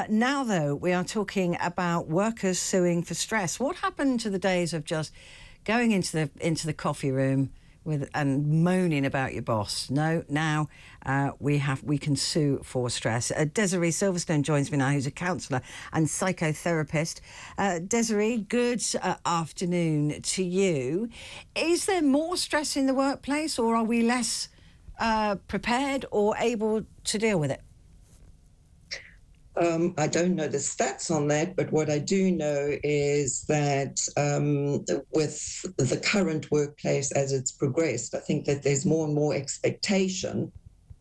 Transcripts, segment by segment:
Now, though, we are talking about workers suing for stress. What happened to the days of just going into the coffee room and moaning about your boss? No, now we can sue for stress. Desiree Silverstone joins me now, who's a counsellor and psychotherapist. Desiree, good afternoon to you. Is there more stress in the workplace, or are we less prepared or able to deal with it? I don't know the stats on that, but what I do know is that with the current workplace as it's progressed, I think that there's more and more expectation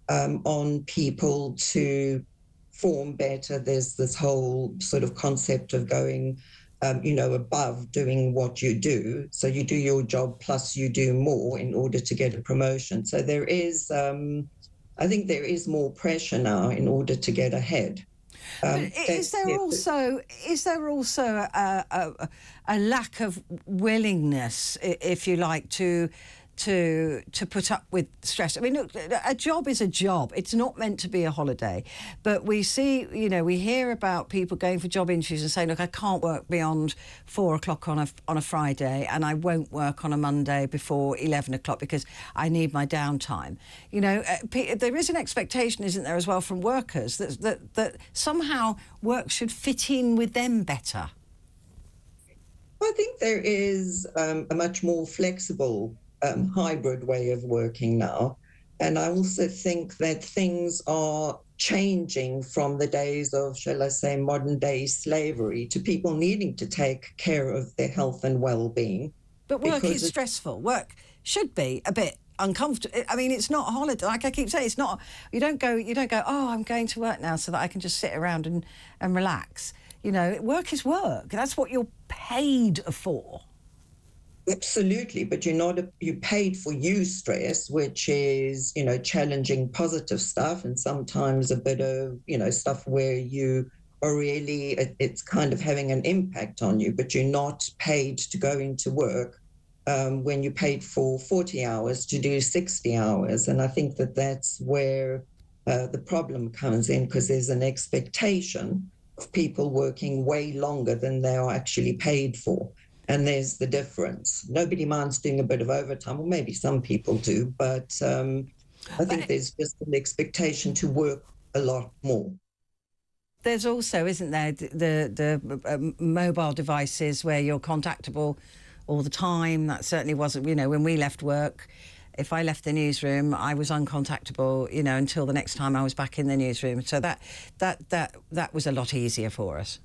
on people to perform better. There's this whole sort of concept of going, above doing what you do. So you do your job plus you do more in order to get a promotion. So there is, I think there is more pressure now in order to get ahead. Is there also a lack of willingness, if you like, to put up with stress? I mean, look, a job is a job. It's not meant to be a holiday. But we see, we hear about people going for job interviews and saying, look, I can't work beyond 4 o'clock on a Friday, and I won't work on a Monday before 11 o'clock because I need my downtime. There is an expectation, isn't there, as well, from workers that somehow work should fit in with them better. I think there is a much more flexible hybrid way of working now. And I also think that things are changing from the days of, shall I say, modern day slavery to people needing to take care of their health and well-being. But work is stressful. Work should be a bit uncomfortable. I mean, it's not a holiday. Like I keep saying, it's not, you don't go, oh, I'm going to work now so that I can just sit around and relax. Work is work. That's what you're paid for. Absolutely, but you paid for stress, which is, challenging positive stuff, and sometimes a bit of, stuff where you are really, it's kind of having an impact on you, but you're not paid to go into work when you paid for 40 hours to do 60 hours. And I think that that's where the problem comes in, because there's an expectation of people working way longer than they are actually paid for. And there's the difference. Nobody minds doing a bit of overtime, or maybe some people do, but I think there's just an expectation to work a lot more. There's also, isn't there, the mobile devices where you're contactable all the time. That certainly wasn't, when we left work, if I left the newsroom, I was uncontactable, until the next time I was back in the newsroom. So that was a lot easier for us.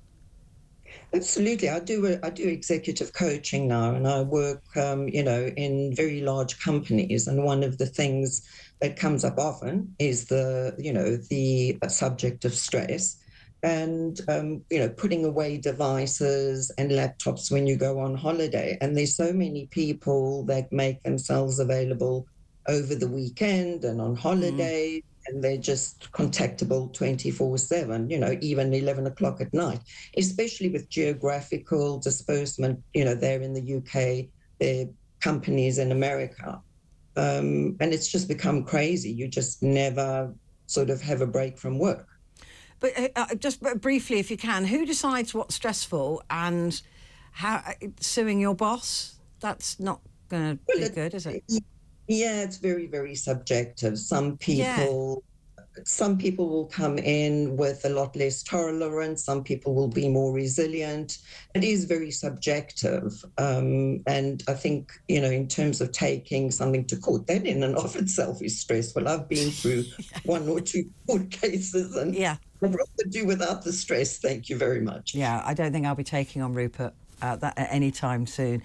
Absolutely. I do executive coaching now, and I work, in very large companies. And one of the things that comes up often is the subject of stress, and, putting away devices and laptops when you go on holiday. And there's so many people that make themselves available over the weekend and on holiday. And they're just contactable 24/7, even 11 o'clock at night, especially with geographical disbursement, they're in the UK, they're companies in America. And it's just become crazy. You just never sort of have a break from work. But just briefly, if you can, who decides what's stressful, and how suing your boss? That's not going to be good, is it? Yeah, it's very, very subjective. Some people will come in with a lot less tolerance. Some people will be more resilient. It is very subjective. And I think, in terms of taking something to court, that in and of itself is stressful. I've been through 1 or 2 court cases, and I'd rather do without the stress. Thank you very much. Yeah, I don't think I'll be taking on Rupert at any time soon.